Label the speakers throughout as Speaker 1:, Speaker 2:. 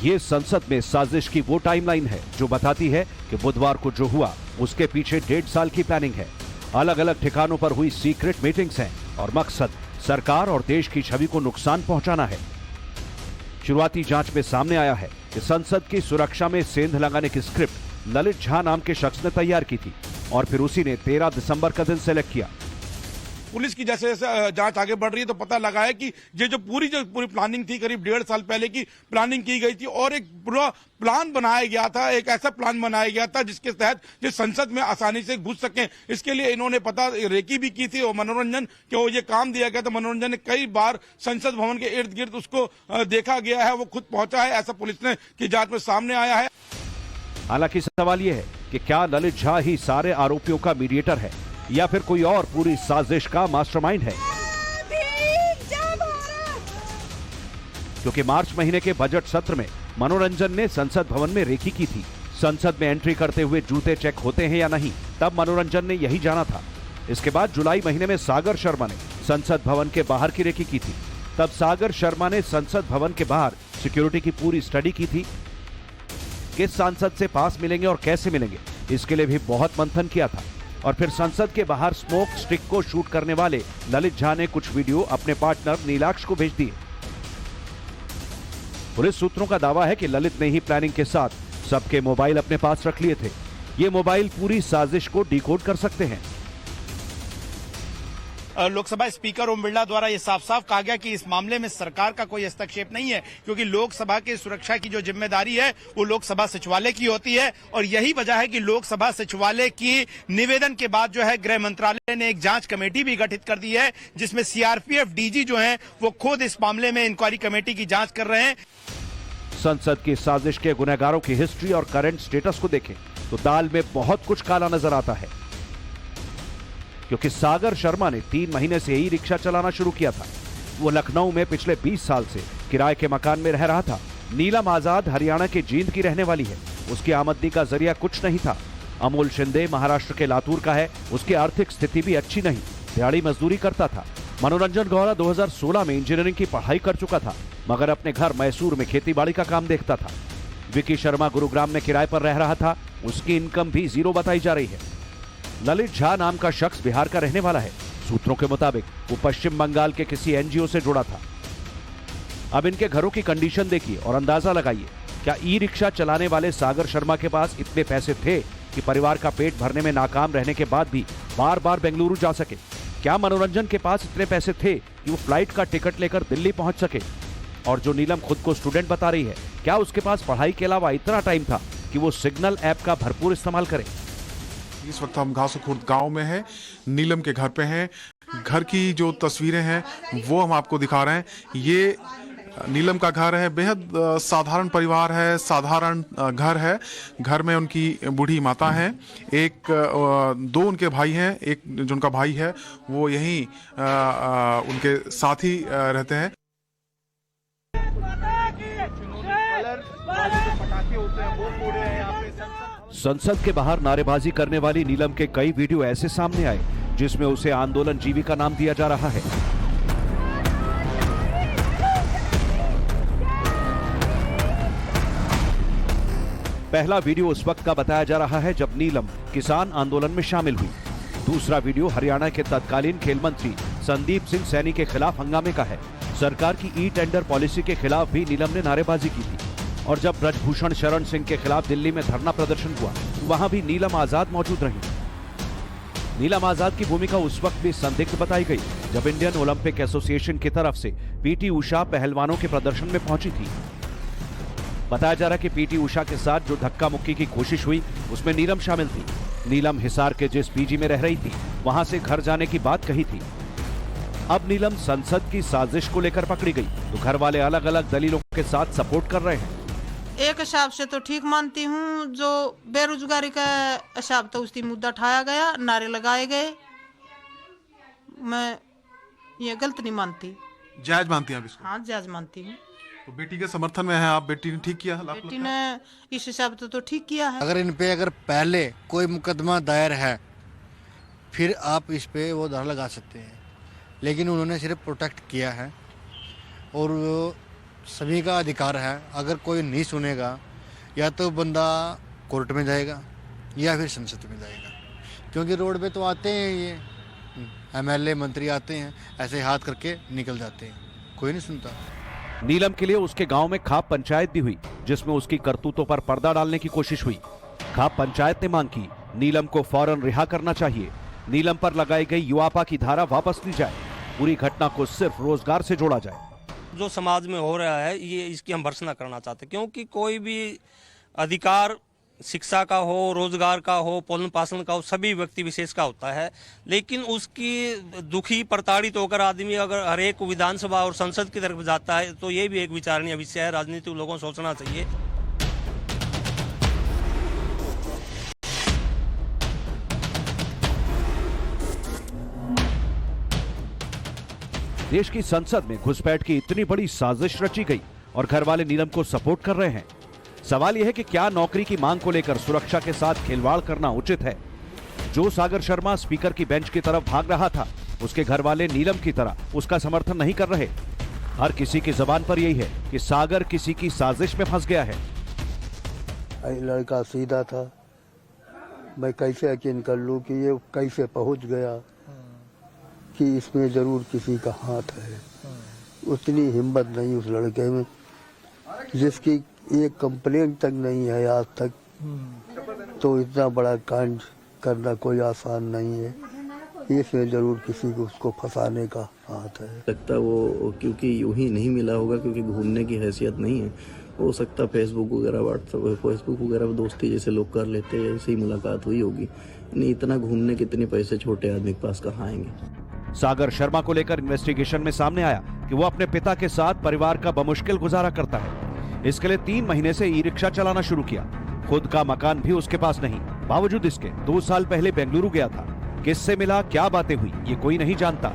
Speaker 1: ये संसद में साजिश की वो टाइमलाइन है जो बताती है कि बुधवार को जो हुआ उसके पीछे 1.5 साल की प्लानिंग है। अलग अलग ठिकानों पर हुई सीक्रेट मीटिंग्स हैं और मकसद सरकार और देश की छवि को नुकसान पहुंचाना है। शुरुआती जांच में सामने आया है कि संसद की सुरक्षा में सेंध लगाने की स्क्रिप्ट ललित झा नाम के शख्स ने तैयार की थी और फिर उसी ने 13 दिसंबर का दिन सेलेक्ट किया।
Speaker 2: पुलिस की जैसे जैसे जांच आगे बढ़ रही है तो पता लगा है कि ये जो पूरी प्लानिंग थी, करीब 1.5 साल पहले की प्लानिंग की गई थी और एक पूरा प्लान बनाया गया था, एक ऐसा प्लान बनाया गया था जिसके तहत ये संसद में आसानी से घुस सकें। इसके लिए इन्होंने पता रेकी भी की थी और मनोरंजन को ये काम दिया गया था। मनोरंजन ने कई बार संसद भवन के इर्द गिर्द उसको देखा गया है, वो खुद पहुंचा है, ऐसा पुलिस ने की जांच में सामने आया है।
Speaker 1: हालांकि सवाल यह है कि क्या ललित झा ही सारे आरोपियों का मीडिएटर है या फिर कोई और पूरी साजिश का मास्टरमाइंड है। क्योंकि मार्च महीने के बजट सत्र में मनोरंजन ने संसद भवन में रेकी की थी। संसद में एंट्री करते हुए जूते चेक होते हैं या नहीं, तब मनोरंजन ने यही जाना था। इसके बाद जुलाई महीने में सागर शर्मा ने संसद भवन के बाहर की रेकी की थी। तब सागर शर्मा ने संसद भवन के बाहर सिक्योरिटी की पूरी स्टडी की थी। किस सांसद से पास मिलेंगे और कैसे मिलेंगे, इसके लिए भी बहुत मंथन किया था। और फिर संसद के बाहर स्मोक स्टिक को शूट करने वाले ललित झा ने कुछ वीडियो अपने पार्टनर नीलाक्ष को भेज दिए। पुलिस सूत्रों का दावा है कि ललित ने ही प्लानिंग के साथ सबके मोबाइल अपने पास रख लिए थे। ये मोबाइल पूरी साजिश को डिकोड कर सकते हैं।
Speaker 3: लोकसभा स्पीकर ओम बिरला द्वारा यह साफ साफ कहा गया कि इस मामले में सरकार का कोई हस्तक्षेप नहीं है, क्योंकि लोकसभा की सुरक्षा की जो जिम्मेदारी है वो लोकसभा सचिवालय की होती है। और यही वजह है कि लोकसभा सचिवालय की निवेदन के बाद जो है गृह मंत्रालय ने एक जांच कमेटी भी गठित कर दी है, जिसमें सीआरपीएफ डीजी जो है वो खुद इस मामले में इंक्वायरी कमेटी की जांच कर रहे हैं।
Speaker 1: संसद की साजिश के गुनहगारों की हिस्ट्री और करंट स्टेटस को देखें तो दाल में बहुत कुछ काला नजर आता है। क्योंकि सागर शर्मा ने 3 महीने से ही रिक्शा चलाना शुरू किया था। वो लखनऊ में पिछले 20 साल से किराए के मकान में रह रहा था। नीलम आजाद हरियाणा के जींद की रहने वाली है। उसकी आमदनी का जरिया कुछ नहीं था। अमोल शिंदे महाराष्ट्र के लातूर का है। उसकी आर्थिक स्थिति भी अच्छी नहीं, दिहाड़ी मजदूरी करता था। मनोरंजन गौड़ा 2016 में इंजीनियरिंग की पढ़ाई कर चुका था, मगर अपने घर मैसूर में खेतीबाड़ी का काम देखता था। विकी शर्मा गुरुग्राम में किराए पर रह रहा था। उसकी इनकम भी 0 बताई जा रही है। ललित झा नाम का शख्स बिहार का रहने वाला है। सूत्रों के मुताबिक वो पश्चिम बंगाल के किसी एनजीओ से जुड़ा था। अब इनके घरों की कंडीशन देखिए और अंदाजा लगाइए, क्या ई रिक्शा चलाने वाले सागर शर्मा के पास इतने पैसे थे कि परिवार का पेट भरने में नाकाम रहने के बाद भी बार बार बेंगलुरु जा सके? क्या मनोरंजन के पास इतने पैसे थे कि वो फ्लाइट का टिकट लेकर दिल्ली पहुंच सके? और जो नीलम खुद को स्टूडेंट बता रही है, क्या उसके पास पढ़ाई के अलावा इतना टाइम था कि वो सिग्नल ऐप का भरपूर इस्तेमाल करे?
Speaker 4: इस वक्त हम घासोखुर्द गांव में हैं, नीलम के घर पे हैं। घर की जो तस्वीरें हैं वो हम आपको दिखा रहे हैं। ये नीलम का घर है। बेहद साधारण परिवार है, साधारण घर है। घर में उनकी बूढ़ी माता है, 2 उनके भाई हैं। एक जो उनका भाई है वो यहीं उनके साथ ही रहते हैं।
Speaker 1: संसद के बाहर नारेबाजी करने वाली नीलम के कई वीडियो ऐसे सामने आए जिसमें उसे आंदोलन जीवी का नाम दिया जा रहा है। पहला वीडियो उस वक्त का बताया जा रहा है जब नीलम किसान आंदोलन में शामिल हुई। दूसरा वीडियो हरियाणा के तत्कालीन खेल मंत्री संदीप सिंह सैनी के खिलाफ हंगामे का है। सरकार की ई टेंडर पॉलिसी के खिलाफ भी नीलम ने नारेबाजी की थी। और जब ब्रजभूषण शरण सिंह के खिलाफ दिल्ली में धरना प्रदर्शन हुआ, वहां भी नीलम आजाद मौजूद रही। नीलम आजाद की भूमिका उस वक्त भी संदिग्ध बताई गई जब इंडियन ओलंपिक एसोसिएशन की तरफ से पीटी उषा पहलवानों के प्रदर्शन में पहुंची थी। बताया जा रहा है कि पीटी उषा के साथ जो धक्का मुक्की की कोशिश हुई उसमें नीलम शामिल थी। नीलम हिसार के जिस पीजी में रह रही थी वहां से घर जाने की बात कही थी। अब नीलम संसद की साजिश को लेकर पकड़ी गई तो घर वाले अलग अलग दलीलों के साथ सपोर्ट कर रहे हैं।
Speaker 5: एक हिसाब से तो ठीक मानती हूँ, जो बेरोजगारी का हिसाब तो उसकी मुद्दा उठाया गया, नारे लगाए गए, मैं ये गलत नहीं मानती।
Speaker 4: जायज मानती हैं आप इसको?
Speaker 5: हाँ, जायज मानती हूँ।
Speaker 4: तो बेटी के समर्थन में है आप? बेटी ने ठीक किया?
Speaker 5: बेटी ने इस हिसाब से तो ठीक किया है।
Speaker 6: अगर इन पे पहले कोई मुकदमा दायर है फिर आप इस पे वो धारा लगा सकते हैं, लेकिन उन्होंने सिर्फ प्रोटेक्ट किया है और सभी का अधिकार है। अगर कोई नहीं सुनेगा या तो बंदा कोर्ट में जाएगा या फिर संसद में जाएगा, क्योंकि रोड पे तो आते हैं ये MLA मंत्री आते हैं, ऐसे हाथ करके निकल जाते हैं, कोई नहीं सुनता।
Speaker 1: नीलम के लिए उसके गांव में खाप पंचायत भी हुई, जिसमें उसकी करतूतों पर पर्दा डालने की कोशिश हुई। खाप पंचायत ने मांग की नीलम को फौरन रिहा करना चाहिए, नीलम पर लगाई गई युवापा की धारा वापस ली जाए, पूरी घटना को सिर्फ रोजगार से जोड़ा जाए।
Speaker 7: जो समाज में हो रहा है ये इसकी हम भर्त्सना करना चाहते हैं, क्योंकि कोई भी अधिकार शिक्षा का हो, रोजगार का हो, पोषण पालन का हो, सभी व्यक्ति विशेष का होता है, लेकिन उसकी दुखी प्रताड़ित होकर आदमी अगर हर एक विधानसभा और संसद की तरफ जाता है तो ये भी एक विचारणीय विषय है। राजनीतिक लोगों को सोचना चाहिए।
Speaker 1: देश की संसद में घुसपैठ की इतनी बड़ी साजिश रची गई और घर वाले नीलम को सपोर्ट कर रहे हैं। सवाल यह है कि क्या नौकरी की मांग को लेकर सुरक्षा के साथ खिलवाड़ करना उचित है? जो सागर शर्मा स्पीकर की बेंच की तरफ भाग रहा था, उसके घर वाले नीलम की तरह उसका समर्थन नहीं कर रहे। हर किसी की जबान पर यही है कि सागर किसी की साजिश में फंस गया है।
Speaker 8: लड़का सीधा था, मैं कैसे यकीन कर लूं कि ये कैसे पहुंच गया, कि इसमें जरूर किसी का हाथ है। उतनी हिम्मत नहीं उस लड़के में, जिसकी एक कंप्लेंट तक नहीं है आज तक, तो इतना बड़ा कांड करना कोई आसान नहीं है। इसमें जरूर किसी को उसको फंसाने का हाथ है।
Speaker 9: लगता वो क्योंकि यूं ही नहीं मिला होगा, क्योंकि घूमने की हैसियत नहीं है। हो सकता फेसबुक वगैरह, व्हाट्सएप, फेसबुक वगैरह पर दोस्ती जैसे लोग कर लेते हैं, ऐसे ही मुलाकात हुई होगी। नहीं, इतना घूमने के इतने पैसे छोटे आदमी के पास कहाँ आएंगे।
Speaker 1: सागर शर्मा को लेकर इन्वेस्टिगेशन में सामने आया कि वो अपने पिता के साथ परिवार का बमुश्किल गुजारा करता है। इसके लिए 3 महीने से ई रिक्शा चलाना शुरू किया। खुद का मकान भी उसके पास नहीं। बावजूद इसके 2 साल पहले बेंगलुरु गया था। किससे मिला, क्या बातें हुई, ये कोई नहीं जानता।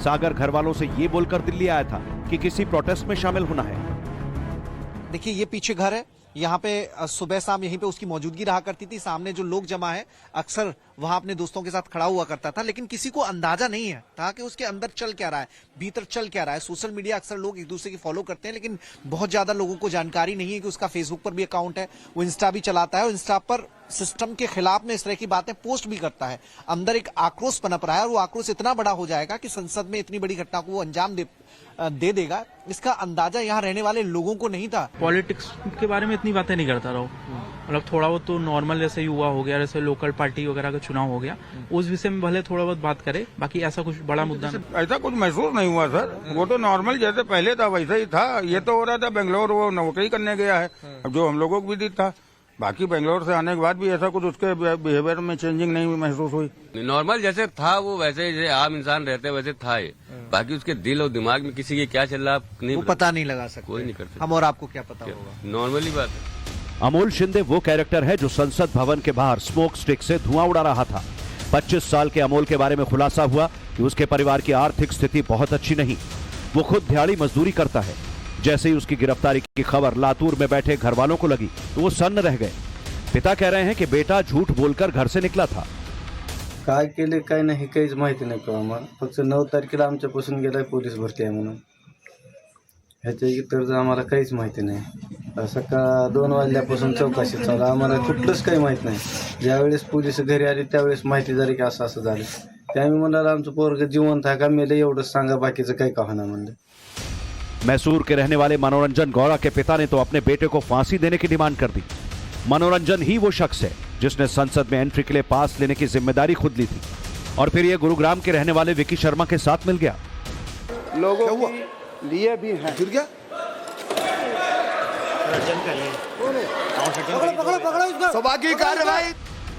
Speaker 1: सागर घर वालों से ये बोलकर दिल्ली आया था कि किसी प्रोटेस्ट में शामिल होना है।
Speaker 10: देखिए ये पीछे घर है, यहाँ पे सुबह शाम यहीं पे उसकी मौजूदगी रहा करती थी। सामने जो लोग जमा है अक्सर वहां अपने दोस्तों के साथ खड़ा हुआ करता था, लेकिन किसी को अंदाजा नहीं है था कि उसके अंदर चल क्या रहा है, भीतर चल क्या रहा है। सोशल मीडिया अक्सर लोग एक दूसरे की फॉलो करते हैं, लेकिन बहुत ज्यादा लोगों को जानकारी नहीं है कि उसका फेसबुक पर भी अकाउंट है, वो इंस्टा भी चलाता है और इंस्टा पर सिस्टम के खिलाफ में इस तरह की बातें पोस्ट भी करता है। अंदर एक आक्रोश पनप रहा है और वो आक्रोश इतना बड़ा हो जाएगा कि संसद में इतनी बड़ी घटना को वो अंजाम दे देगा। इसका अंदाजा यहाँ रहने वाले लोगों को नहीं था।
Speaker 11: पॉलिटिक्स के बारे में इतनी बातें नहीं करता रहो, मतलब थोड़ा बहुत तो नॉर्मल जैसे युवा हो गया, जैसे लोकल पार्टी वगैरह का चुनाव हो गया, उस विषय में भले थोड़ा बहुत बात करे, बाकी ऐसा कुछ बड़ा मुद्दा नहीं।
Speaker 2: ऐसा कुछ महसूस नहीं हुआ सर, वो तो नॉर्मल जैसे पहले था वैसा ही था। ये तो हो रहा था बेंगलोर वो नौकरी करने गया है, जो हम लोगों को भी था। बाकी बेंगलोर से आने के बाद भी ऐसा कुछ उसके बिहेवियर में चेंजिंग नहीं महसूस हुई।
Speaker 12: नॉर्मल जैसे था वो वैसे जैसे आम इंसान रहते वैसे था ये। बाकी उसके दिल और दिमाग में किसी के क्या चल रहा नहीं,
Speaker 10: वो पता नहीं लगा सकते,
Speaker 12: कोई नहीं कर सकता।
Speaker 10: हम और आपको क्या पता होगा,
Speaker 12: नॉर्मली बात है।
Speaker 1: अमोल शिंदे वो कैरेक्टर है जो संसद भवन के बाहर स्मोक स्टिक से धुआं उड़ा रहा था। 25 साल के अमोल के बारे में खुलासा हुआ कि उसके परिवार की आर्थिक स्थिति बहुत अच्छी नहीं। वो खुद दिहाड़ी मजदूरी करता है। जैसे ही उसकी गिरफ्तारी की खबर लातूर में बैठे घर वालों को लगी तो वो सन्न रह गए। पिता कह रहे हैं कि बेटा झूठ बोलकर घर से निकला था।
Speaker 9: काय केले काय नाही काहीच माहिती नाही का आम्हाला, फक्त 9 तारखेला आमच्यापासून गेलाय पोलीस भरती आहे म्हणून, ह्याच्या इतर आम्हाला काहीच माहिती नाही। सकाळ 2 वाजल्यापासून चौकशी चालू, आम्हाला कुठलंच काही माहित नाही। ज्यावेळेस पोलीस घरी आले त्यावेळेस माहिती झाली की असं असं झालं, ते आम्ही म्हणाला आमचं पोरग जिवंत आहे का मेले एवढंच सांगा, बाकीचं काही कहाणा म्हणलं।
Speaker 1: मैसूर के रहने वाले मनोरंजन गौड़ा के पिता ने तो अपने बेटे को फांसी देने की डिमांड कर दी। मनोरंजन ही वो शख्स है जिसने संसद में एंट्री के लिए पास लेने की जिम्मेदारी खुद ली थी और फिर ये गुरुग्राम के रहने वाले विकी शर्मा के साथ मिल गया।
Speaker 8: लोगों के लिए भी है। गिर गया? सौभाग्य कार्रवाई।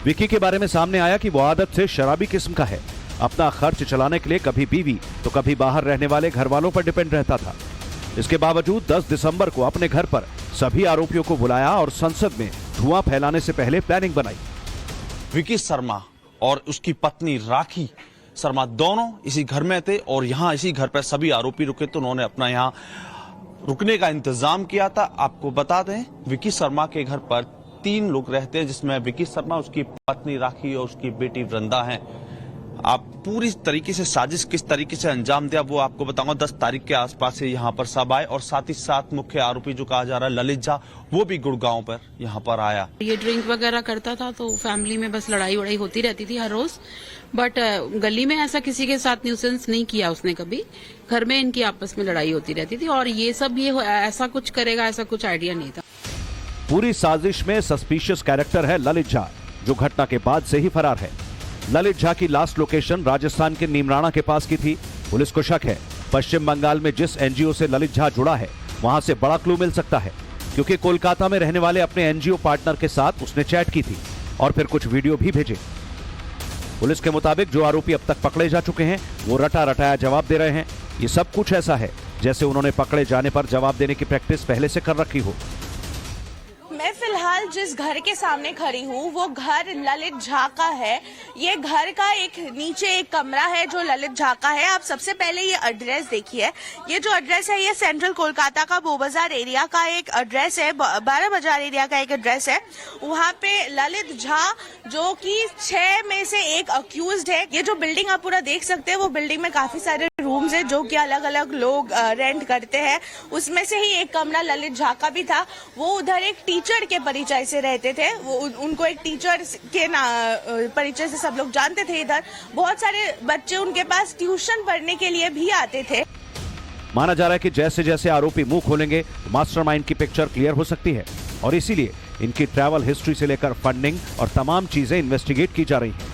Speaker 1: विकी के बारे में सामने आया कि वो आदत से शराबी किस्म का है। अपना खर्च चलाने के लिए कभी बीवी तो कभी बाहर रहने वाले घर वालों पर डिपेंड रहता था। इसके बावजूद 10 दिसंबर को अपने घर पर सभी आरोपियों को बुलाया और संसद में धुआं फैलाने से पहले प्लानिंग बनाई।
Speaker 13: विकी शर्मा और उसकी पत्नी राखी शर्मा दोनों इसी घर में थे और यहाँ इसी घर पर सभी आरोपी रुके, तो उन्होंने अपना यहाँ रुकने का इंतजाम किया था। आपको बता दें विकी शर्मा के घर पर 3 लोग रहते हैं, जिसमें विकी शर्मा, उसकी पत्नी राखी और उसकी बेटी वृंदा हैं। आप पूरी तरीके से साजिश किस तरीके से अंजाम दिया वो आपको बताऊंगा। 10 तारीख के आसपास से यहाँ पर सब आए और साथ ही साथ मुख्य आरोपी जो कहा जा रहा है ललित झा, वो भी गुड़गांव पर यहाँ पर आया।
Speaker 14: ये ड्रिंक वगैरह करता था तो फैमिली में बस लड़ाई वड़ाई होती रहती थी हर रोज, बट गली में ऐसा किसी के साथ न्यूसेंस नहीं किया उसने कभी। घर में इनकी आपस में लड़ाई होती रहती थी और ये सब ऐसा कुछ करेगा ऐसा कुछ आइडिया नहीं था।
Speaker 1: पूरी साजिश में सस्पिशियस कैरेक्टर है ललित झा, जो घटना के बाद से ही फरार है। ललित झा की लास्ट लोकेशन राजस्थान के नीमराणा के पास की थी। पुलिस को शक है पश्चिम बंगाल में जिस एनजीओ से ललित झा जुड़ा है वहां से बड़ा क्लू मिल सकता है, क्योंकि कोलकाता में रहने वाले अपने एनजीओ पार्टनर के साथ उसने चैट की थी और फिर कुछ वीडियो भी भेजे। पुलिस के मुताबिक जो आरोपी अब तक पकड़े जा चुके हैं वो रटा रटाया जवाब दे रहे हैं। ये सब कुछ ऐसा है जैसे उन्होंने पकड़े जाने पर जवाब देने की प्रैक्टिस पहले से कर रखी हो।
Speaker 15: मैं फिलहाल जिस घर के सामने खड़ी हूँ वो घर ललित झा का है। ये घर का एक नीचे एक कमरा है जो ललित झा का है। आप सबसे पहले ये एड्रेस देखिए। ये जो एड्रेस है ये सेंट्रल कोलकाता का बो बाजार एरिया का एक एड्रेस है, 12 बाजार एरिया का एक एड्रेस है। वहाँ पे ललित झा जो कि 6 में से एक अक्यूज्ड है। ये जो बिल्डिंग आप पूरा देख सकते हैं वो बिल्डिंग में काफी सारे रूम्स है जो कि अलग अलग लोग रेंट करते हैं। उसमें से ही एक कमरा ललित झा का भी था। वो उधर एक टीचर के परिचय से रहते थे। वो उनको एक टीचर के परिचय से सब लोग जानते थे। इधर बहुत सारे बच्चे उनके पास ट्यूशन पढ़ने के लिए भी आते थे।
Speaker 1: माना जा रहा है कि जैसे जैसे आरोपी मुंह खोलेंगे तो मास्टरमाइंड की पिक्चर क्लियर हो सकती है और इसीलिए इनकी ट्रैवल हिस्ट्री से लेकर फंडिंग और तमाम चीजें इन्वेस्टिगेट की जा रही हैं।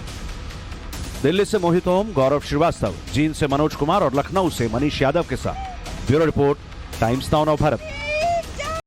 Speaker 1: दिल्ली से मोहित ओम, गौरव श्रीवास्तव, जींद से मनोज कुमार और लखनऊ से मनीष यादव के साथ bureau report, times now Bharat.